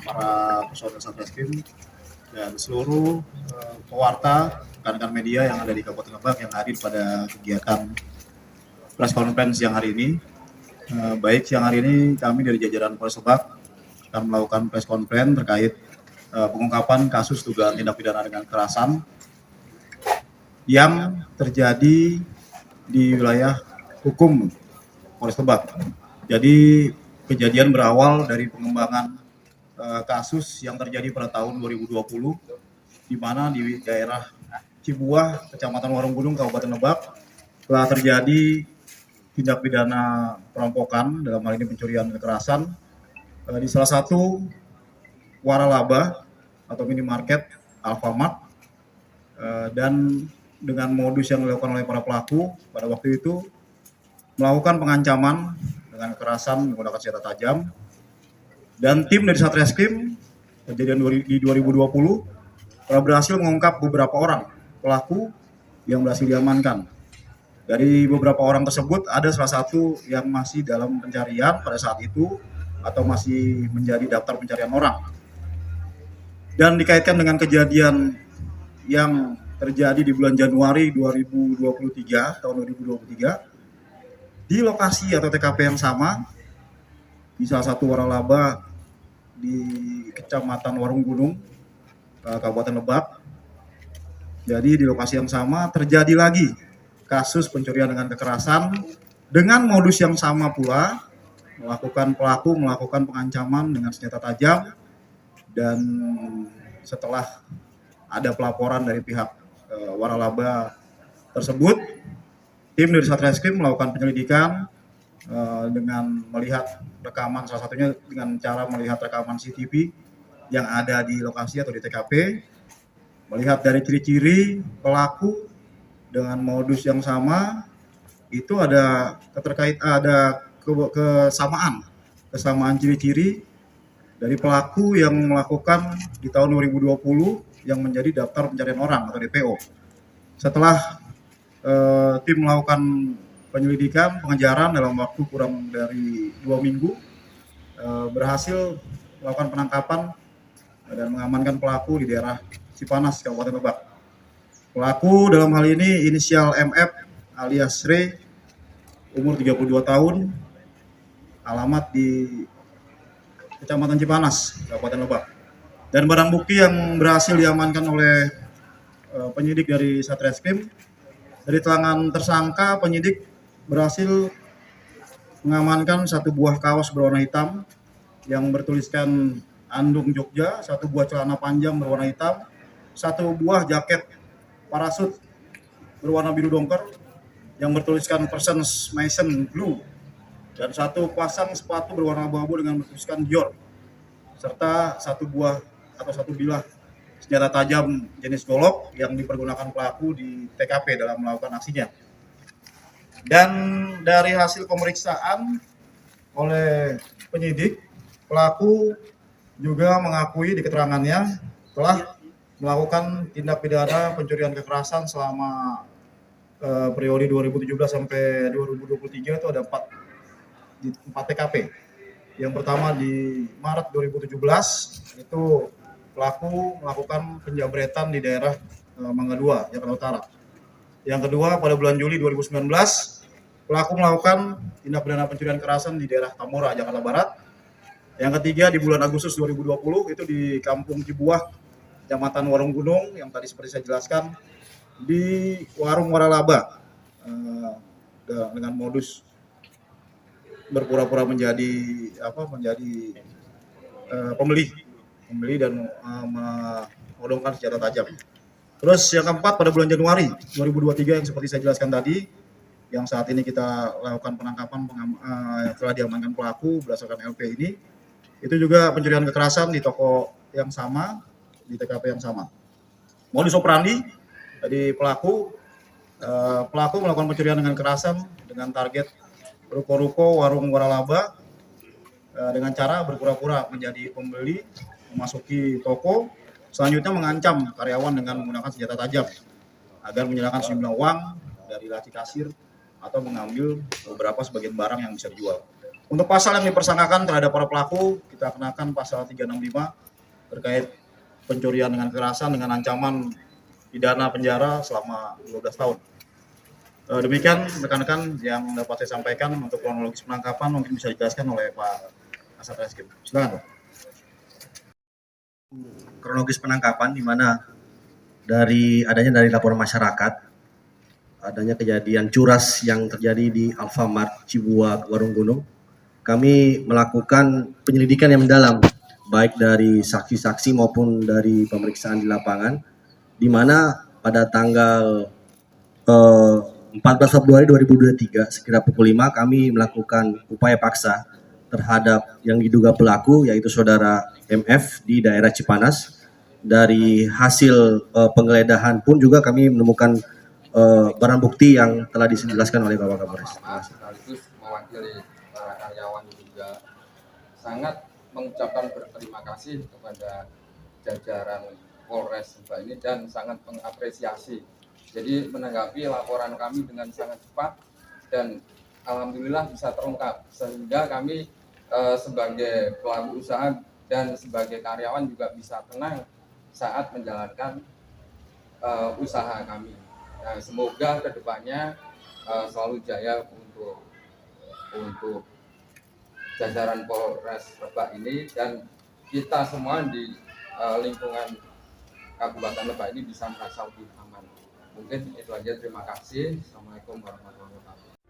para personel Satreskrim dan seluruh pewarta, rekan-rekan media yang ada di Kabupaten Lebak yang hadir pada kegiatan press conference siang hari ini. Baik, siang hari ini kami dari jajaran Polres Lebak akan melakukan press conference terkait pengungkapan kasus dugaan tindak pidana dengan kekerasan yang terjadi di wilayah hukum Polres Lebak. Jadi kejadian berawal dari pengembangan kasus yang terjadi pada tahun 2020 di mana di daerah Cibuah, Kecamatan Warunggunung, Kabupaten Lebak telah terjadi tindak pidana perampokan, dalam hal ini pencurian kekerasan di salah satu waralaba atau minimarket Alfamart, dan dengan modus yang dilakukan oleh para pelaku pada waktu itu melakukan pengancaman dengan kekerasan menggunakan senjata tajam. Dan tim dari Satreskrim kejadian di 2020 telah berhasil mengungkap beberapa orang pelaku yang berhasil diamankan. Dari beberapa orang tersebut ada salah satu yang masih dalam pencarian pada saat itu atau masih menjadi daftar pencarian orang. Dan dikaitkan dengan kejadian yang terjadi di bulan Januari 2023, tahun 2023, di lokasi atau TKP yang sama, di salah satu waralaba di Kecamatan Warunggunung, Kabupaten Lebak. Jadi di lokasi yang sama terjadi lagi kasus pencurian dengan kekerasan dengan modus yang sama pula, pelaku melakukan pengancaman dengan senjata tajam. Dan setelah ada pelaporan dari pihak waralaba tersebut, tim dari Satreskrim melakukan penyelidikan dengan melihat rekaman, salah satunya dengan cara melihat rekaman CCTV yang ada di lokasi atau di TKP, melihat dari ciri-ciri pelaku dengan modus yang sama, itu ada kesamaan ciri-ciri dari pelaku yang melakukan di tahun 2020 yang menjadi daftar pencarian orang atau DPO. Setelah tim melakukan penyelidikan, pengejaran dalam waktu kurang dari 2 minggu, berhasil melakukan penangkapan dan mengamankan pelaku di daerah Cipanas, Kabupaten Lebak. Pelaku dalam hal ini inisial MF alias Re, umur 32 tahun, alamat di Kecamatan Cipanas, Kabupaten Lebak. Dan barang bukti yang berhasil diamankan oleh penyidik dari Satreskrim, dari tangan tersangka, penyidik berhasil mengamankan satu buah kaos berwarna hitam yang bertuliskan Andung Jogja, satu buah celana panjang berwarna hitam, satu buah jaket parasut berwarna biru dongker yang bertuliskan Persons Mason Blue, dan satu pasang sepatu berwarna abu-abu dengan bertuliskan Dior, serta satu bilah senjata tajam jenis golok yang dipergunakan pelaku di TKP dalam melakukan aksinya. Dan dari hasil pemeriksaan oleh penyidik, pelaku juga mengakui di keterangannya telah melakukan tindak pidana pencurian kekerasan selama periode 2017 sampai 2023 itu ada 4 TKP. Yang pertama di Maret 2017 itu pelaku melakukan penjamretan di daerah Mangga 2, Jakarta Utara. Yang kedua pada bulan Juli 2019 pelaku melakukan tindak pidana pencurian kekerasan di daerah Tambora, Jakarta Barat. Yang ketiga di bulan Agustus 2020 itu di Kampung Cibuah, Kecamatan Warunggunung, yang tadi seperti saya jelaskan, di warung waralaba dengan modus berpura-pura menjadi pembeli dan menodongkan senjata tajam. Terus yang keempat pada bulan Januari 2023 yang seperti saya jelaskan tadi, yang saat ini kita lakukan penangkapan telah diamankan pelaku berdasarkan LP ini, itu juga pencurian kekerasan di toko yang sama, di TKP yang sama. Modus operandi dari pelaku melakukan pencurian dengan kekerasan dengan target ruko-ruko, warung waralaba dengan cara berpura-pura menjadi pembeli, memasuki toko, selanjutnya mengancam karyawan dengan menggunakan senjata tajam agar menyerahkan sejumlah uang dari laci kasir atau mengambil beberapa sebagian barang yang bisa dijual. Untuk pasal yang dipersangkakan terhadap para pelaku, kita kenakan pasal 365 terkait pencurian dengan kekerasan dengan ancaman pidana penjara selama 12 tahun. Demikian rekan-rekan yang dapat saya sampaikan. Untuk kronologis penangkapan mungkin bisa dijelaskan oleh Pak Kasat Reskrim. Silakan, Pak. Kronologis penangkapan di mana dari laporan masyarakat adanya kejadian curas yang terjadi di Alfamart Cibuak Warung Gunung. Kami melakukan penyelidikan yang mendalam baik dari saksi-saksi maupun dari pemeriksaan di lapangan, di mana pada tanggal 14 Februari 2023 sekira pukul 5 kami melakukan upaya paksa terhadap yang diduga pelaku, yaitu saudara MF di daerah Cipanas. Dari hasil penggeledahan pun juga kami menemukan barang bukti yang telah dijelaskan oleh Bapak Kapolres. Sekaligus mewakili para karyawan juga sangat mengucapkan berterima kasih kepada jajaran Polres Subang ini dan sangat mengapresiasi. Jadi menanggapi laporan kami dengan sangat cepat dan alhamdulillah bisa terungkap, sehingga kami sebagai pelaku usaha dan sebagai karyawan juga bisa tenang saat menjalankan usaha kami. Nah, semoga kedepannya selalu jaya untuk jajaran Polres Lebak ini, dan kita semua di lingkungan Kabupaten Lebak ini bisa merasa lebih aman. Mungkin itu aja, terima kasih. Assalamualaikum warahmatullahi wabarakatuh.